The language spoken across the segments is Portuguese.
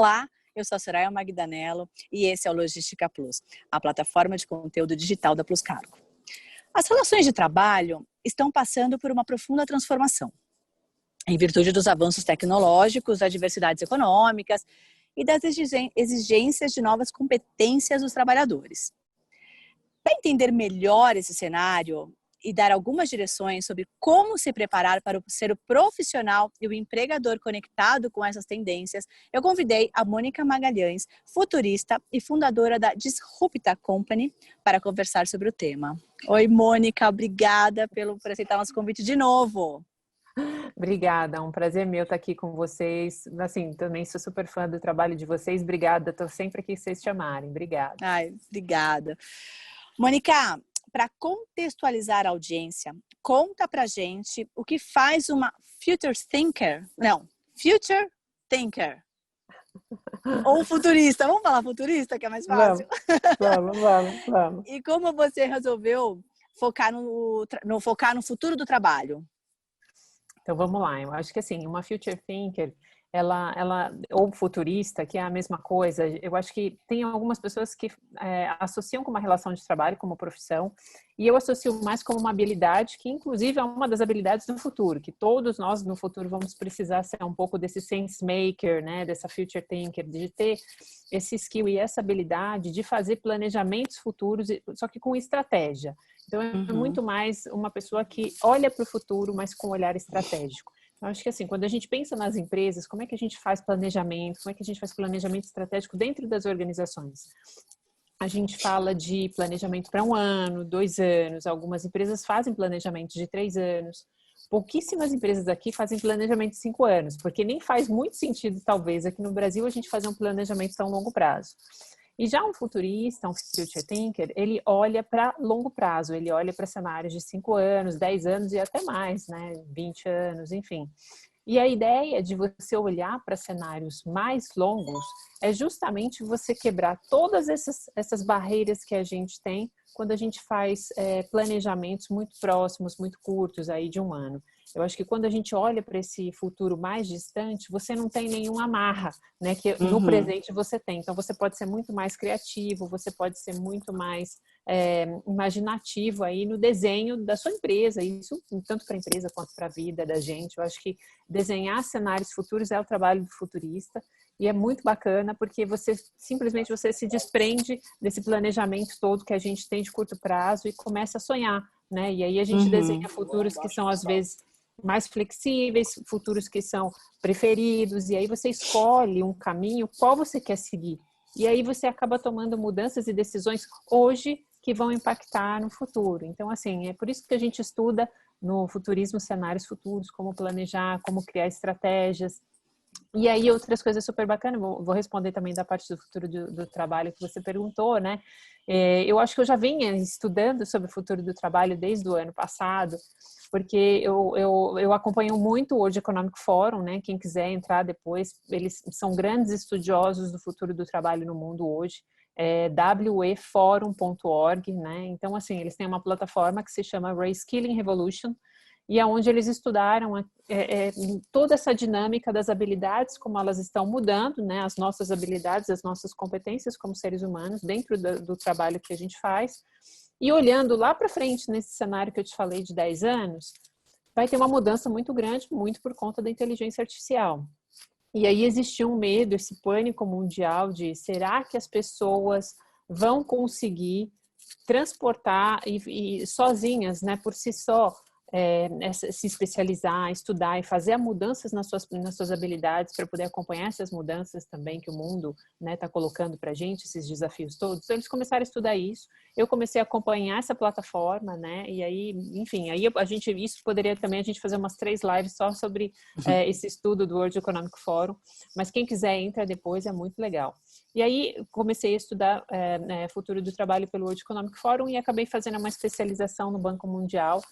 Olá, eu sou a Soraya Magdanello e esse é o Logística Plus, a plataforma de conteúdo digital da Plus Cargo. As relações de trabalho estão passando por uma profunda transformação, em virtude dos avanços tecnológicos, das diversidades econômicas e das exigências de novas competências dos trabalhadores. Para entender melhor esse cenário e dar algumas direções sobre como se preparar para ser o profissional e o empregador conectado com essas tendências, eu convidei a Mônica Magalhães, futurista e fundadora da Disrupta Company, para conversar sobre o tema. Oi, Mônica, obrigada por aceitar nosso convite de novo. Obrigada, é um prazer meu estar aqui com vocês. Assim, também sou super fã do trabalho de vocês. Obrigada, estou sempre aqui que vocês chamarem. Obrigada. Ai, obrigada. Mônica, para contextualizar a audiência, conta pra gente o que faz uma future thinker. Ou futurista. Vamos falar futurista, que é mais fácil? Vamos. E como você resolveu focar no futuro do trabalho? Então vamos lá, eu acho que assim, uma future thinker, ela ou futurista, que é a mesma coisa, eu acho que tem algumas pessoas que associam com uma relação de trabalho como profissão, e eu associo mais como uma habilidade, que inclusive é uma das habilidades do futuro, que todos nós no futuro vamos precisar ser um pouco desse sense maker, né, dessa future thinker, de ter esse skill e essa habilidade de fazer planejamentos futuros, só que com estratégia. Então, é muito mais uma pessoa que olha para o futuro, mas com um olhar estratégico. Eu acho que assim, quando a gente pensa nas empresas, como é que a gente faz planejamento, como é que a gente faz planejamento estratégico dentro das organizações? A gente fala de planejamento para 1 ano, 2 anos, algumas empresas fazem planejamento de 3 anos, pouquíssimas empresas aqui fazem planejamento de 5 anos, porque nem faz muito sentido, talvez, aqui no Brasil a gente fazer um planejamento tão longo prazo. E já um futurista, um future thinker, ele olha para longo prazo, ele olha para cenários de 5 anos, 10 anos e até mais, né? 20 anos, enfim. E a ideia de você olhar para cenários mais longos é justamente você quebrar todas essas barreiras que a gente tem quando a gente faz planejamentos muito próximos, muito curtos, aí de 1 ano. Eu acho que quando a gente olha para esse futuro mais distante, você não tem nenhuma amarra, né, que no presente você tem. Então, você pode ser muito mais criativo, você pode ser muito mais imaginativo aí no desenho da sua empresa, isso tanto para a empresa quanto para a vida da gente. Eu acho que desenhar cenários futuros é o trabalho do futurista e é muito bacana porque você simplesmente se desprende desse planejamento todo que a gente tem de curto prazo e começa a sonhar, né? E aí a gente desenha futuros que são às vezes mais flexíveis, futuros que são preferidos, e aí você escolhe um caminho, qual você quer seguir. E aí você acaba tomando mudanças e decisões hoje que vão impactar no futuro. Então, assim, é por isso que a gente estuda no futurismo cenários futuros, como planejar, como criar estratégias. E aí, outras coisas super bacanas, vou responder também da parte do futuro do trabalho que você perguntou, né? Eu acho que eu já vinha estudando sobre o futuro do trabalho desde o ano passado, porque eu acompanho muito o World Economic Forum, né? Quem quiser entrar depois, eles são grandes estudiosos do futuro do trabalho no mundo hoje, weforum.org, né? Então, assim, eles têm uma plataforma que se chama Reskilling Revolution, e aonde eles estudaram toda essa dinâmica das habilidades, como elas estão mudando, né? As nossas habilidades, as nossas competências como seres humanos dentro do trabalho que a gente faz. E olhando lá para frente, nesse cenário que eu te falei de 10 anos, vai ter uma mudança muito grande, muito por conta da inteligência artificial. E aí existiu um medo, esse pânico mundial de será que as pessoas vão conseguir transportar e sozinhas, né, por si só, se especializar, estudar e fazer mudanças nas suas habilidades para poder acompanhar essas mudanças também que o mundo, né, está colocando para a gente, esses desafios todos. Então, eles começaram a estudar isso. Eu comecei a acompanhar essa plataforma, né, e aí, enfim, aí isso poderia também a gente fazer umas 3 lives só sobre esse estudo do World Economic Forum, mas quem quiser entra depois, é muito legal. E aí comecei a estudar futuro do trabalho pelo World Economic Forum e acabei fazendo uma especialização no Banco Mundial,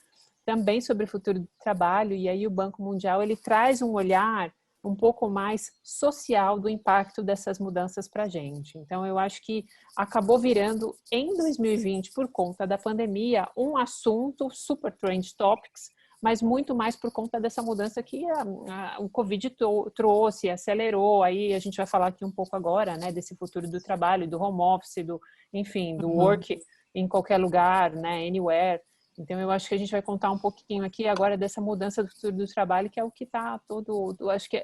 também sobre o futuro do trabalho, e aí o Banco Mundial ele traz um olhar um pouco mais social do impacto dessas mudanças para a gente. Então, eu acho que acabou virando, em 2020, por conta da pandemia, um assunto super trend topics, mas muito mais por conta dessa mudança que o Covid trouxe, acelerou. Aí a gente vai falar aqui um pouco agora, né, desse futuro do trabalho, do home office, enfim, do work em qualquer lugar, né, anywhere. Então, eu acho que a gente vai contar um pouquinho aqui agora dessa mudança do futuro do trabalho, que é o que está acho que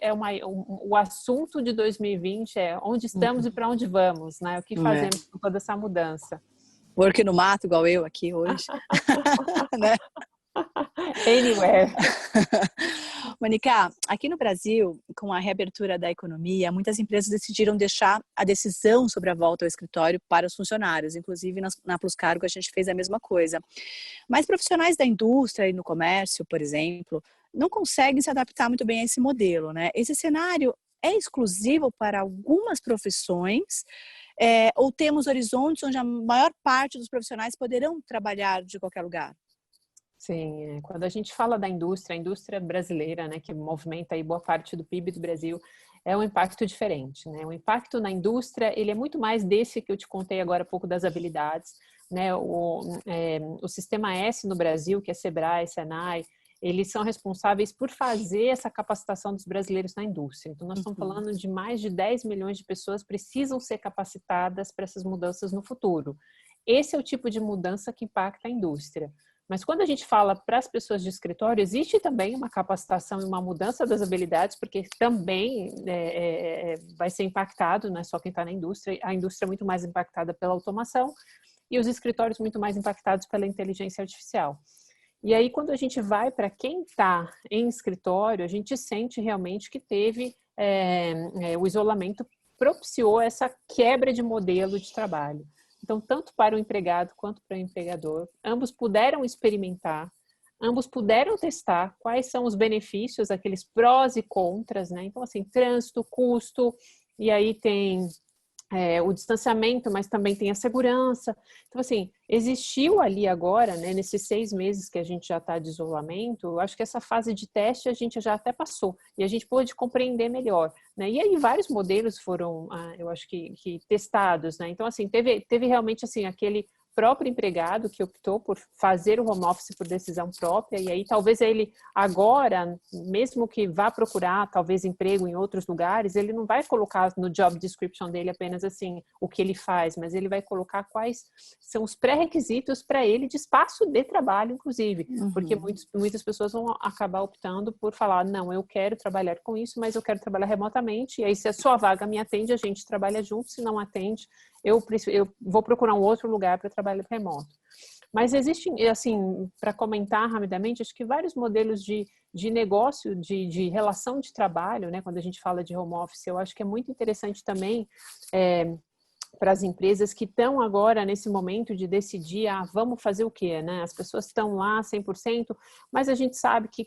o assunto de 2020 é onde estamos e para onde vamos, né? O que fazemos com toda essa mudança. Work no mato, igual eu aqui hoje. Né? Anywhere. Mônica, aqui no Brasil, com a reabertura da economia, muitas empresas decidiram deixar a decisão sobre a volta ao escritório para os funcionários. Inclusive, na Plus Cargo, a gente fez a mesma coisa. Mas profissionais da indústria e no comércio, por exemplo, não conseguem se adaptar muito bem a esse modelo, né? Esse cenário é exclusivo para algumas profissões, ou temos horizontes onde a maior parte dos profissionais poderão trabalhar de qualquer lugar? Sim, quando a gente fala da indústria, a indústria brasileira, né, que movimenta aí boa parte do PIB do Brasil, é um impacto diferente, né? O impacto na indústria, ele é muito mais desse que eu te contei agora há pouco das habilidades, né? O Sistema S no Brasil, que é Sebrae, Senai, eles são responsáveis por fazer essa capacitação dos brasileiros na indústria. Então, nós estamos falando de mais de 10 milhões de pessoas que precisam ser capacitadas para essas mudanças no futuro. Esse é o tipo de mudança que impacta a indústria. Mas quando a gente fala para as pessoas de escritório, existe também uma capacitação e uma mudança das habilidades, porque também vai ser impactado, não é só quem está na indústria, a indústria é muito mais impactada pela automação e os escritórios muito mais impactados pela inteligência artificial. E aí, quando a gente vai para quem está em escritório, a gente sente realmente que teve o isolamento propiciou essa quebra de modelo de trabalho. Então, tanto para o empregado quanto para o empregador, ambos puderam experimentar, ambos puderam testar quais são os benefícios, aqueles prós e contras, né? Então, assim, trânsito, custo, e aí tem o distanciamento, mas também tem a segurança. Então, assim, existiu ali agora, né, nesses 6 meses que a gente já está de isolamento, eu acho que essa fase de teste a gente já até passou, e a gente pôde compreender melhor, né? E aí vários modelos foram, eu acho que testados, né? Então, assim, teve realmente, assim, aquele próprio empregado que optou por fazer o home office por decisão própria, e aí talvez ele agora, mesmo que vá procurar talvez emprego em outros lugares, ele não vai colocar no job description dele apenas assim o que ele faz, mas ele vai colocar quais são os pré-requisitos para ele de espaço de trabalho, inclusive, porque muitas pessoas vão acabar optando por falar, não, eu quero trabalhar com isso, mas eu quero trabalhar remotamente, e aí se a sua vaga me atende, a gente trabalha junto, se não atende, eu vou procurar um outro lugar para trabalhar remoto. Mas existem, assim, para comentar rapidamente, acho que vários modelos de negócio, de relação de trabalho, né? Quando a gente fala de home office, eu acho que é muito interessante também para as empresas que estão agora nesse momento de decidir, vamos fazer o quê, né? As pessoas estão lá 100%, mas a gente sabe que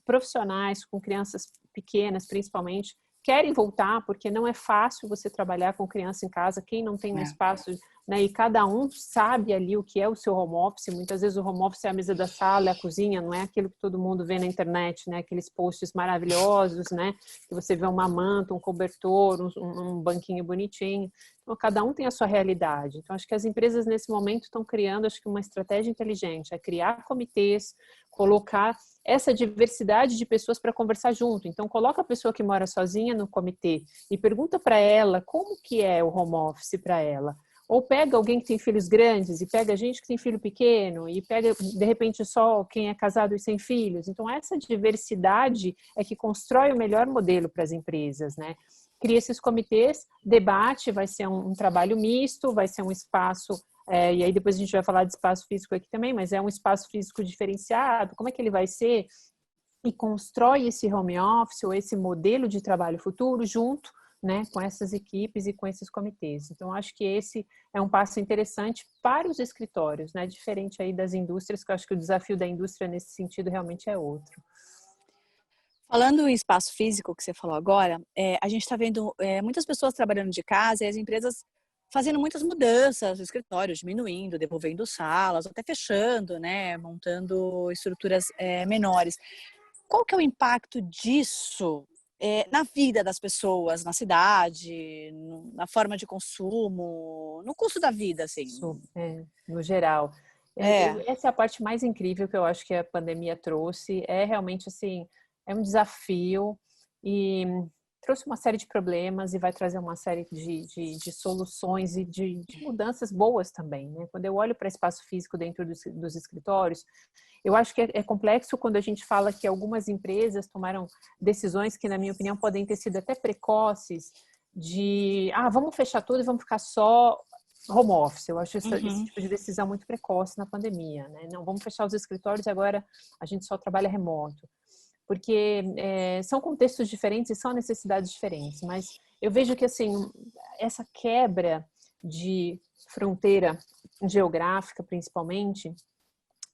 profissionais com crianças pequenas, principalmente, querem voltar, porque não é fácil você trabalhar com criança em casa, quem não tem um espaço, né, e cada um sabe ali o que é o seu home office, muitas vezes o home office é a mesa da sala, é a cozinha, não é aquilo que todo mundo vê na internet, né, aqueles posts maravilhosos, né, que você vê uma manta, um cobertor, um banquinho bonitinho, então cada um tem a sua realidade, então acho que as empresas nesse momento estão criando, acho que uma estratégia inteligente, é criar comitês, colocar essa diversidade de pessoas para conversar junto. Então, coloca a pessoa que mora sozinha no comitê e pergunta para ela como que é o home office para ela. Ou pega alguém que tem filhos grandes e pega gente que tem filho pequeno e pega, de repente, só quem é casado e sem filhos. Então, essa diversidade é que constrói o melhor modelo para as empresas, né? Cria esses comitês, debate, vai ser um trabalho misto, vai ser um espaço... e aí depois a gente vai falar de espaço físico aqui também, mas é um espaço físico diferenciado, como é que ele vai ser? E constrói esse home office ou esse modelo de trabalho futuro junto, né, com essas equipes e com esses comitês. Então, acho que esse é um passo interessante para os escritórios, né, diferente aí das indústrias, que eu acho que o desafio da indústria nesse sentido realmente é outro. Falando em espaço físico, que você falou agora, a gente está vendo muitas pessoas trabalhando de casa e as empresas fazendo muitas mudanças no escritório, diminuindo, devolvendo salas, até fechando, né, montando estruturas menores. Qual que é o impacto disso na vida das pessoas, na cidade, na forma de consumo, no custo da vida, assim? No geral. É. Essa é a parte mais incrível que eu acho que a pandemia trouxe. É realmente assim, é um desafio e trouxe uma série de problemas e vai trazer uma série de soluções e de mudanças boas também, né? Quando eu olho para espaço físico dentro dos escritórios, eu acho que é complexo quando a gente fala que algumas empresas tomaram decisões que, na minha opinião, podem ter sido até precoces de, vamos fechar tudo e vamos ficar só home office. Eu acho esse tipo de decisão muito precoce na pandemia, né? Não, vamos fechar os escritórios e agora a gente só trabalha remoto. Porque são contextos diferentes e são necessidades diferentes, mas eu vejo que, assim, essa quebra de fronteira geográfica, principalmente,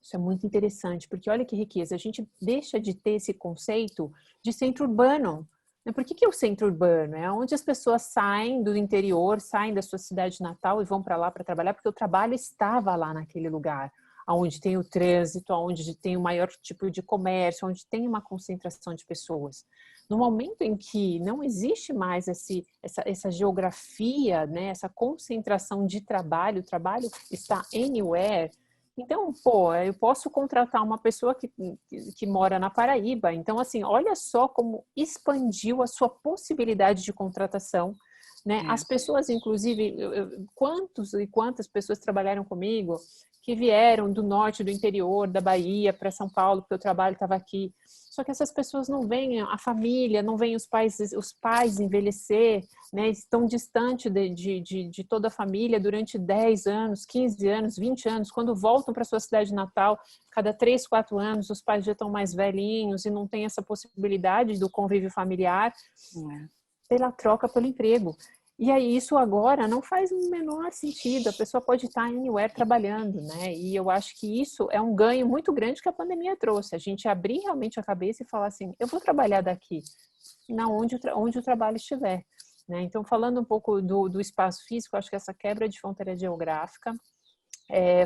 isso é muito interessante, porque olha que riqueza, a gente deixa de ter esse conceito de centro urbano. Por que é o centro urbano? É onde as pessoas saem do interior, saem da sua cidade natal e vão para lá para trabalhar, porque o trabalho estava lá naquele lugar, onde tem o trânsito, onde tem o maior tipo de comércio, onde tem uma concentração de pessoas. No momento em que não existe mais essa geografia, né, essa concentração de trabalho, o trabalho está anywhere. Então, eu posso contratar uma pessoa que mora na Paraíba. Então, assim, olha só como expandiu a sua possibilidade de contratação, né? As pessoas, inclusive, quantos e quantas pessoas trabalharam comigo que vieram do norte, do interior, da Bahia para São Paulo, porque o trabalho estava aqui. Só que essas pessoas não veem a família, não veem os pais envelhecer, né? Estão distantes de toda a família durante 10 anos, 15 anos, 20 anos. Quando voltam para sua cidade natal, cada 3, 4 anos, os pais já estão mais velhinhos e não tem essa possibilidade do convívio familiar pela troca pelo emprego. E aí isso agora não faz o menor sentido, a pessoa pode estar anywhere trabalhando, né? E eu acho que isso é um ganho muito grande que a pandemia trouxe, a gente abrir realmente a cabeça e falar assim, eu vou trabalhar daqui, onde o trabalho estiver, né? Então, falando um pouco do espaço físico, acho que essa quebra de fronteira geográfica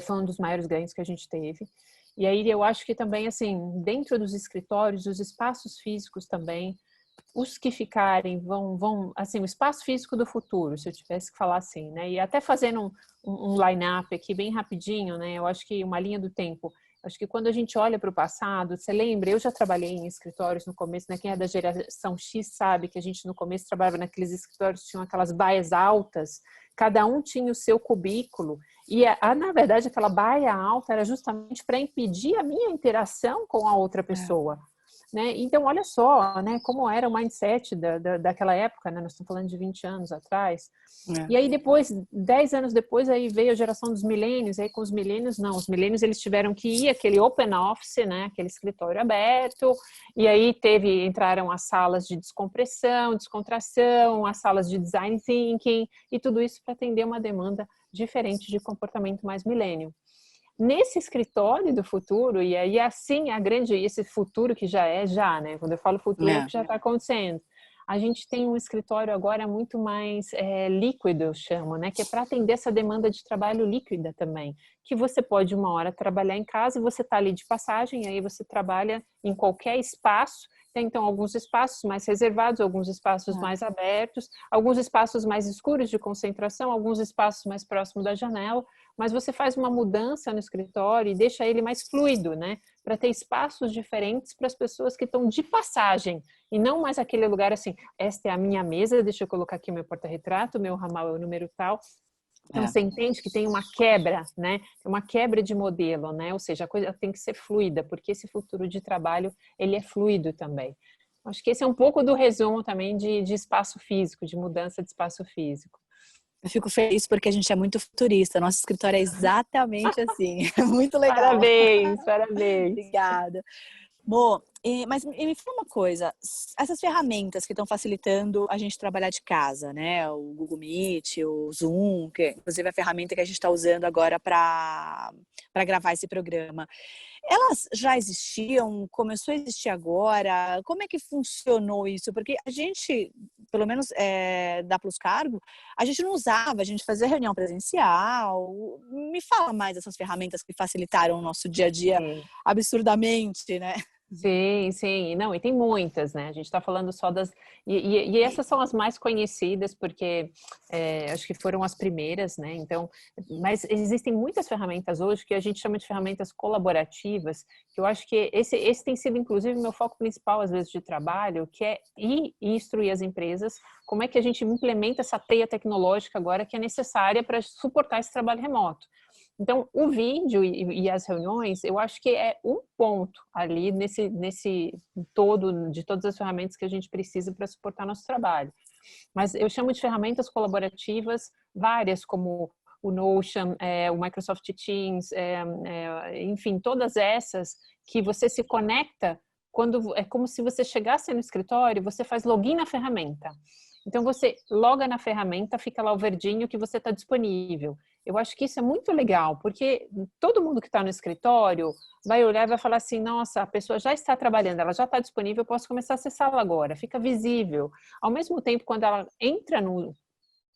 foi um dos maiores ganhos que a gente teve. E aí eu acho que também, assim, dentro dos escritórios, os espaços físicos também, os que ficarem vão assim, o espaço físico do futuro, se eu tivesse que falar assim, né? E até fazendo um line-up aqui bem rapidinho, né? Eu acho que uma linha do tempo. Acho que quando a gente olha para o passado, você lembra? Eu já trabalhei em escritórios no começo, né? Quem é da geração X sabe que a gente no começo trabalhava naqueles escritórios que tinham aquelas baias altas, cada um tinha o seu cubículo. E, na verdade, aquela baia alta era justamente para impedir a minha interação com a outra pessoa. Né? Então, olha só, né, como era o mindset daquela época, né? Nós estamos falando de 20 anos atrás. E aí depois, 10 anos depois, aí veio a geração dos milênios, aí com os milênios, não, os milênios eles tiveram que ir aquele open office, né, aquele escritório aberto, e aí entraram as salas de descompressão, descontração, as salas de design thinking, e tudo isso para atender uma demanda diferente de comportamento mais milênio. Nesse escritório do futuro, e aí assim esse futuro que já, né? Quando eu falo futuro é que já está acontecendo. A gente tem um escritório agora muito mais líquido, eu chamo, né? Que é para atender essa demanda de trabalho líquida também. Que você pode uma hora trabalhar em casa e você está ali de passagem, aí você trabalha em qualquer espaço. Tem então alguns espaços mais reservados, alguns espaços mais abertos, alguns espaços mais escuros de concentração, alguns espaços mais próximos da janela, mas você faz uma mudança no escritório e deixa ele mais fluido, né? Para ter espaços diferentes para as pessoas que estão de passagem e não mais aquele lugar assim, esta é a minha mesa, deixa eu colocar aqui o meu porta-retrato, meu ramal é o número tal. Então, você entende que tem uma quebra, né? Uma quebra de modelo, né? Ou seja, a coisa tem que ser fluida, porque esse futuro de trabalho, ele é fluido também. Acho que esse é um pouco do resumo também de espaço físico, de mudança de espaço físico. Eu fico feliz porque a gente é muito futurista. Nosso escritório é exatamente assim. Muito legal. Parabéns, parabéns. Obrigada. Bom, mas me fala uma coisa, essas ferramentas que estão facilitando a gente trabalhar de casa, né? O Google Meet, o Zoom, que inclusive é a ferramenta que a gente está usando agora para gravar esse programa. Elas já existiam? Começou a existir agora? Como é que funcionou isso? Porque a gente, pelo menos da Plus Cargo, a gente não usava, a gente fazia reunião presencial. Me fala mais dessas ferramentas que facilitaram o nosso dia a dia absurdamente, né? Sim, sim. Não, e tem muitas, né? A gente está falando só das. E essas são as mais conhecidas, porque acho que foram as primeiras, né? Então, mas existem muitas ferramentas hoje que a gente chama de ferramentas colaborativas, que eu acho que esse tem sido, inclusive, meu foco principal, às vezes, de trabalho, que é ir e instruir as empresas como é que a gente implementa essa teia tecnológica agora que é necessária para suportar esse trabalho remoto. Então, o vídeo e as reuniões, eu acho que é um ponto ali nesse todo, de todas as ferramentas que a gente precisa para suportar nosso trabalho. Mas eu chamo de ferramentas colaborativas várias, como o Notion, o Microsoft Teams, enfim, todas essas que você se conecta quando é como se você chegasse no escritório, você faz login na ferramenta. Então você loga na ferramenta, fica lá o verdinho que você está disponível. Eu acho que isso é muito legal, porque todo mundo que está no escritório vai olhar e vai falar assim, nossa, a pessoa já está trabalhando, ela já está disponível, eu posso começar a acessá-la agora, fica visível. Ao mesmo tempo, quando ela entra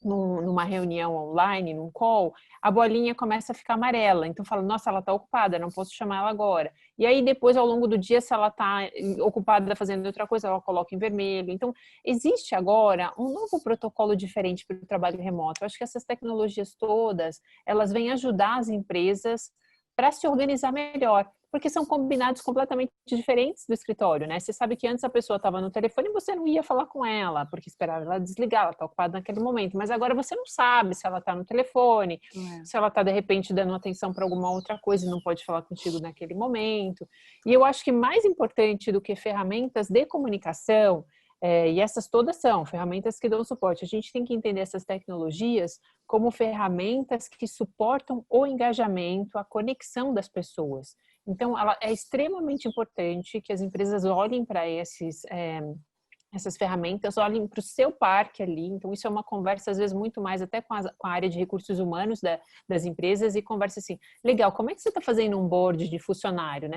numa reunião online, num call, a bolinha começa a ficar amarela. Então fala, nossa, ela está ocupada, não posso chamar ela agora. E aí depois, ao longo do dia, se ela está ocupada fazendo outra coisa, ela coloca em vermelho. Então existe agora um novo protocolo diferente para o trabalho remoto. Eu acho que essas tecnologias todas, elas vêm ajudar as empresas para se organizar melhor, porque são combinados completamente diferentes do escritório, né? Você sabe que antes a pessoa estava no telefone e você não ia falar com ela, porque esperava ela desligar, ela está ocupada naquele momento, mas agora você não sabe se ela está no telefone, se ela está de repente dando atenção para alguma outra coisa e não pode falar contigo naquele momento. E eu acho que mais importante do que ferramentas de comunicação, e essas todas são ferramentas que dão suporte. A gente tem que entender essas tecnologias como ferramentas que suportam o engajamento, a conexão das pessoas. Então, é extremamente importante que as empresas olhem para essas ferramentas, olhem para o seu parque ali. Então, isso é uma conversa, às vezes, muito mais até com a área de recursos humanos das empresas e conversa assim, legal, como é que você está fazendo um board de funcionário, né?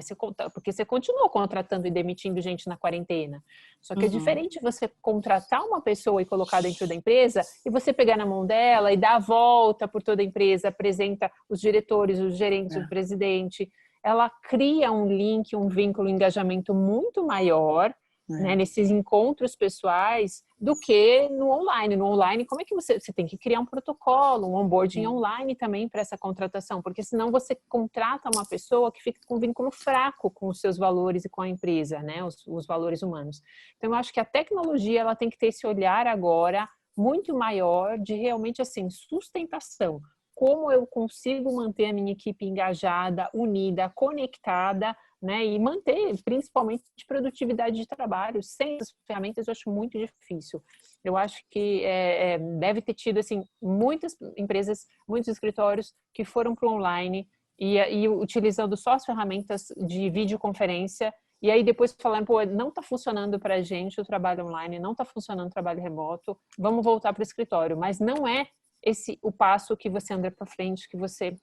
Porque você continua contratando e demitindo gente na quarentena. Só que é diferente você contratar uma pessoa e colocar dentro da empresa e você pegar na mão dela e dar a volta por toda a empresa, apresenta os diretores, os gerentes, o presidente. Ela cria um link, um vínculo, um engajamento muito maior, né, nesses encontros pessoais do que no online. No online, como é que você tem que criar um protocolo, um onboarding online também para essa contratação, porque senão você contrata uma pessoa que fica com um vínculo fraco com os seus valores e com a empresa, né, os valores humanos. Então, eu acho que a tecnologia ela tem que ter esse olhar agora muito maior de realmente assim, sustentação. Como eu consigo manter a minha equipe engajada, unida, conectada, né, e manter principalmente produtividade de trabalho. Sem as ferramentas eu acho muito difícil. Eu acho que deve ter tido assim muitas empresas, muitos escritórios que foram para o online e utilizando só as ferramentas de videoconferência e aí depois falando, pô, não está funcionando para a gente o trabalho online, não está funcionando o trabalho remoto, vamos voltar para o escritório. Mas não é esse o passo que você anda para frente, que você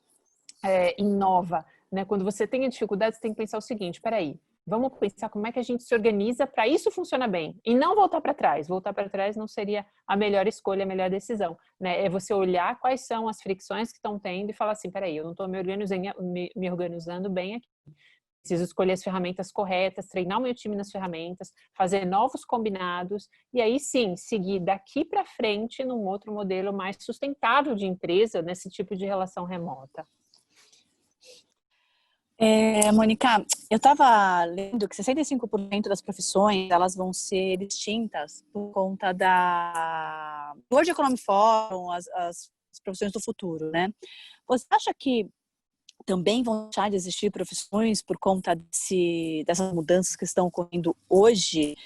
inova, né? Quando você tem dificuldade, você tem que pensar o seguinte, peraí, vamos pensar como é que a gente se organiza para isso funcionar bem e não voltar para trás. Voltar para trás não seria a melhor escolha, a melhor decisão, né? É você olhar quais são as fricções que estão tendo e falar assim, peraí, eu não estou me organizando bem aqui. Preciso escolher as ferramentas corretas, treinar o meu time nas ferramentas, fazer novos combinados e aí sim, seguir daqui para frente num outro modelo mais sustentável de empresa nesse tipo de relação remota. Mônica, eu estava lendo que 65% das profissões elas vão ser extintas por conta do World Economic Forum, as profissões do futuro, né? Você acha que também vão deixar de existir profissões por conta dessas mudanças que estão ocorrendo hoje?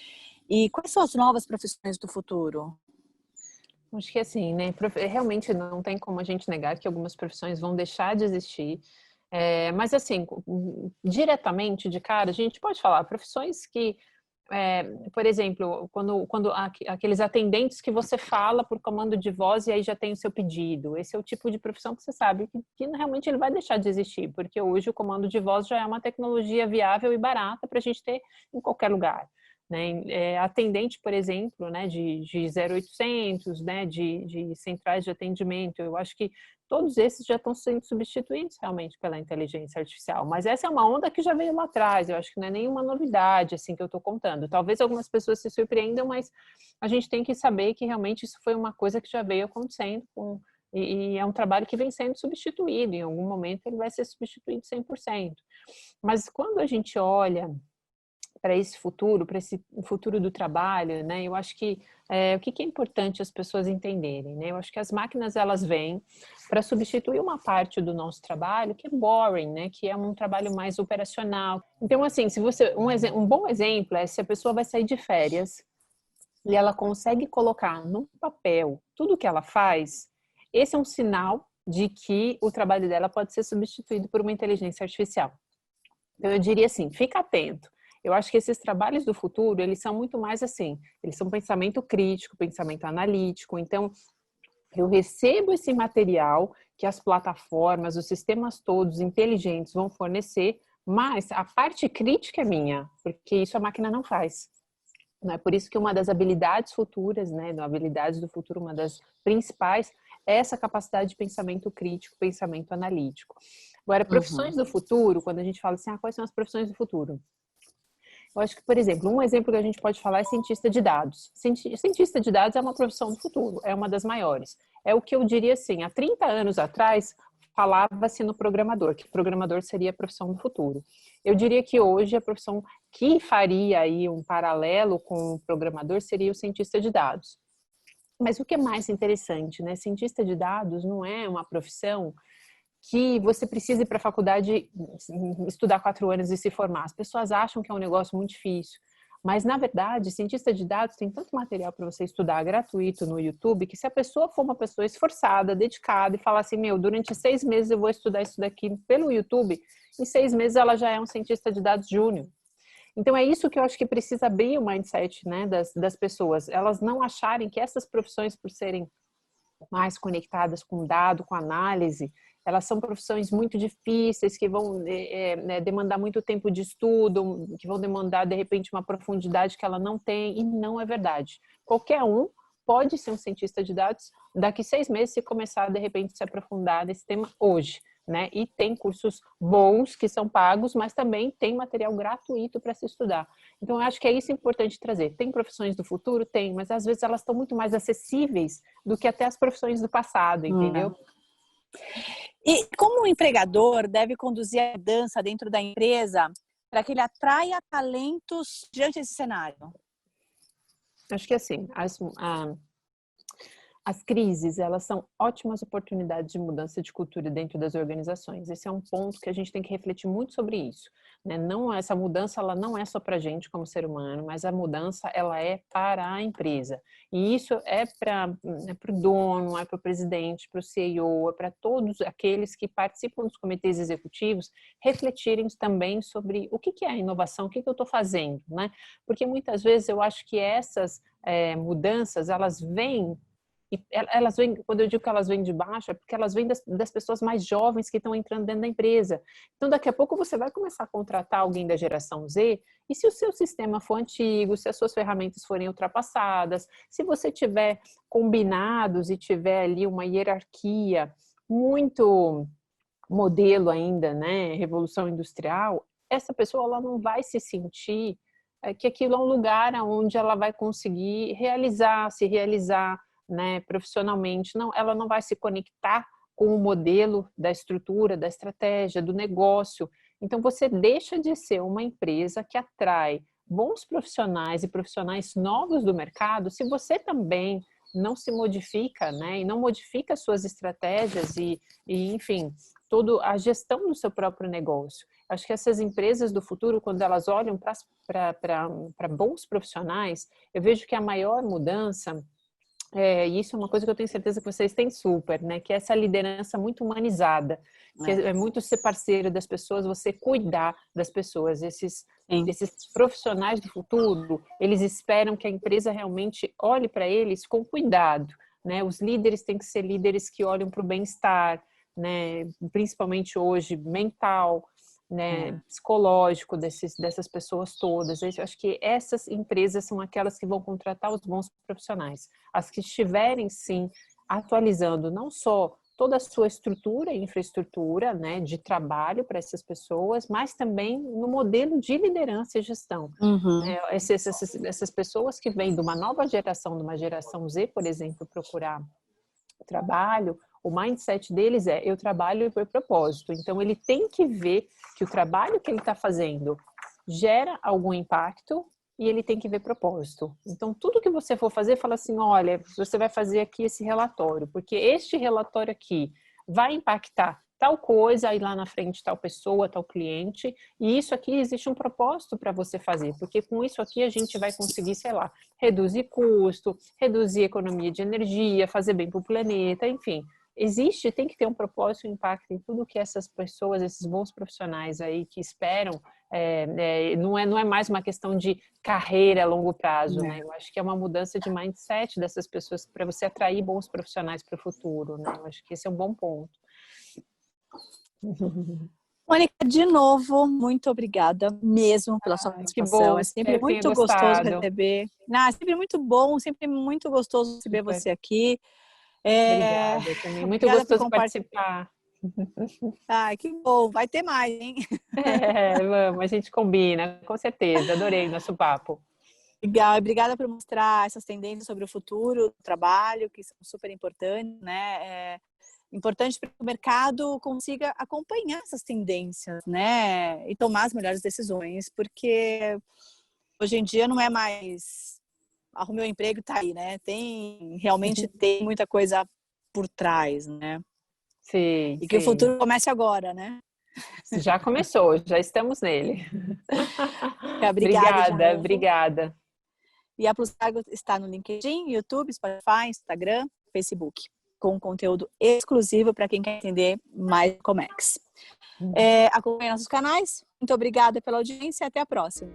E quais são as novas profissões do futuro? Acho que assim, né? Realmente não tem como a gente negar que algumas profissões vão deixar de existir. Mas assim, diretamente de cara, a gente pode falar profissões que, por exemplo, quando aqueles atendentes que você fala por comando de voz e aí já tem o seu pedido. Esse é o tipo de profissão que você sabe que realmente ele vai deixar de existir, porque hoje o comando de voz já é uma tecnologia viável e barata para a gente ter em qualquer lugar. né? Atendente, por exemplo, né, de 0800, né, de centrais de atendimento. Eu acho que todos esses já estão sendo substituídos realmente pela inteligência artificial. Mas essa é uma onda que já veio lá atrás. Eu acho que não é nenhuma novidade assim que eu estou contando. Talvez algumas pessoas se surpreendam, mas a gente tem que saber que realmente isso foi uma coisa que já veio acontecendo e é um trabalho que vem sendo substituído. Em algum momento ele vai ser substituído 100%. Mas quando a gente olha para esse futuro do trabalho, né? Eu acho que o que é importante as pessoas entenderem, né? Eu acho que as máquinas elas vêm para substituir uma parte do nosso trabalho que é boring, né? Que é um trabalho mais operacional. Então, assim, se você um bom exemplo é se a pessoa vai sair de férias e ela consegue colocar no papel tudo o que ela faz, esse é um sinal de que o trabalho dela pode ser substituído por uma inteligência artificial. Então, eu diria assim, fica atento. Eu acho que esses trabalhos do futuro, eles são muito mais assim, eles são pensamento crítico, pensamento analítico. Então, eu recebo esse material que as plataformas, os sistemas todos inteligentes vão fornecer, mas a parte crítica é minha, porque isso a máquina não faz. Não é por isso que uma das habilidades futuras, né, habilidades do futuro, uma das principais é essa capacidade de pensamento crítico, pensamento analítico. Agora, profissões do futuro, quando a gente fala assim, quais são as profissões do futuro? Eu acho que, por exemplo, um exemplo que a gente pode falar é cientista de dados. Cientista de dados é uma profissão do futuro, é uma das maiores. É o que eu diria assim, há 30 anos atrás, falava-se no programador, que programador seria a profissão do futuro. Eu diria que hoje a profissão que faria aí um paralelo com o programador seria o cientista de dados. Mas o que é mais interessante, né? Cientista de dados não é uma profissão que você precisa ir para a faculdade, estudar 4 anos e se formar. As pessoas acham que é um negócio muito difícil, mas na verdade, cientista de dados tem tanto material para você estudar gratuito no YouTube, que se a pessoa for uma pessoa esforçada, dedicada e falar assim, durante 6 meses eu vou estudar isso daqui pelo YouTube, em 6 meses ela já é um cientista de dados júnior. Então é isso que eu acho que precisa abrir o mindset, né, das pessoas. Elas não acharem que essas profissões, por serem mais conectadas com dado, com análise, elas são profissões muito difíceis, que vão demandar muito tempo de estudo, que vão demandar, de repente, uma profundidade que ela não tem, e não é verdade. Qualquer um pode ser um cientista de dados daqui 6 meses se começar, de repente, a se aprofundar nesse tema hoje, né? E tem cursos bons que são pagos, mas também tem material gratuito para se estudar. Então, eu acho que é isso importante trazer. Tem profissões do futuro? Tem, mas às vezes elas estão muito mais acessíveis do que até as profissões do passado, entendeu? E como o empregador deve conduzir a mudança dentro da empresa para que ele atraia talentos diante desse cenário? Acho que assim, as crises, elas são ótimas oportunidades de mudança de cultura dentro das organizações. Esse é um ponto que a gente tem que refletir muito sobre isso, né? Não, essa mudança, ela não é só para a gente como ser humano, mas a mudança, ela é para a empresa. E isso é para o dono, é para o presidente, para o CEO, é para todos aqueles que participam dos comitês executivos refletirem também sobre o que é a inovação, o que eu estou fazendo, né? Porque muitas vezes eu acho que essas mudanças, elas vêm. E elas vêm, quando eu digo que elas vêm de baixo, é porque elas vêm das pessoas mais jovens que estão entrando dentro da empresa. Então, daqui a pouco você vai começar a contratar alguém da geração Z, e se o seu sistema for antigo, se as suas ferramentas forem ultrapassadas, se você tiver combinados e tiver ali uma hierarquia muito modelo ainda, né, revolução industrial, essa pessoa ela não vai se sentir que aquilo é um lugar onde ela vai conseguir se realizar, né, profissionalmente. Não, ela não vai se conectar com o modelo da estrutura, da estratégia, do negócio. Então, você deixa de ser uma empresa que atrai bons profissionais e profissionais novos do mercado se você também não se modifica, né, e não modifica suas estratégias e enfim, toda a gestão do seu próprio negócio. Acho que essas empresas do futuro, quando elas olham para bons profissionais, eu vejo que a maior mudança e isso é uma coisa que eu tenho certeza que vocês têm super, né? Que é essa liderança muito humanizada, que é muito ser parceiro das pessoas, você cuidar das pessoas. Esses profissionais do futuro, eles esperam que a empresa realmente olhe para eles com cuidado, né? Os líderes têm que ser líderes que olham para o bem-estar, né? Principalmente hoje, mental. né, psicológico dessas pessoas todas. Eu acho que essas empresas são aquelas que vão contratar os bons profissionais. As que estiverem, sim, atualizando não só toda a sua estrutura e infraestrutura, né, de trabalho para essas pessoas, mas também no modelo de liderança e gestão. Né? Essas pessoas que vêm de uma nova geração, de uma geração Z, por exemplo, procurar trabalho, o mindset deles é: eu trabalho por propósito. Então, ele tem que ver que o trabalho que ele está fazendo gera algum impacto e ele tem que ver propósito. Então, tudo que você for fazer, fala assim: olha, você vai fazer aqui esse relatório, porque este relatório aqui vai impactar tal coisa, aí lá na frente tal pessoa, tal cliente, e isso aqui existe um propósito para você fazer, porque com isso aqui a gente vai conseguir, sei lá, reduzir custo, reduzir economia de energia, fazer bem para o planeta, enfim. Tem que ter um propósito e impacto em tudo que essas pessoas, esses bons profissionais aí que esperam, não é mais uma questão de carreira a longo prazo, né? Eu acho que é uma mudança de mindset dessas pessoas para você atrair bons profissionais para o futuro, né? Eu acho que esse é um bom ponto. Mônica, de novo, muito obrigada mesmo pela sua participação. É sempre muito gostoso receber. É sempre muito bom, sempre muito gostoso receber você aqui. Obrigada também, muito gostoso participar. Que bom, vai ter mais, hein? Vamos, a gente combina, com certeza. Adorei o nosso papo. Legal, obrigada por mostrar essas tendências sobre o futuro do trabalho, que são super importantes, né? Importante para que o mercado consiga acompanhar essas tendências, né? E tomar as melhores decisões, porque hoje em dia não é mais arrumei um emprego e tá aí, né? Realmente tem muita coisa por trás, né? Sim. E que o futuro comece agora, né? Já começou, já estamos nele. Obrigada. E a Plus Cargo está no LinkedIn, YouTube, Spotify, Instagram, Facebook, com conteúdo exclusivo para quem quer entender mais do Comex. Acompanhe nossos canais. Muito obrigada pela audiência e até a próxima.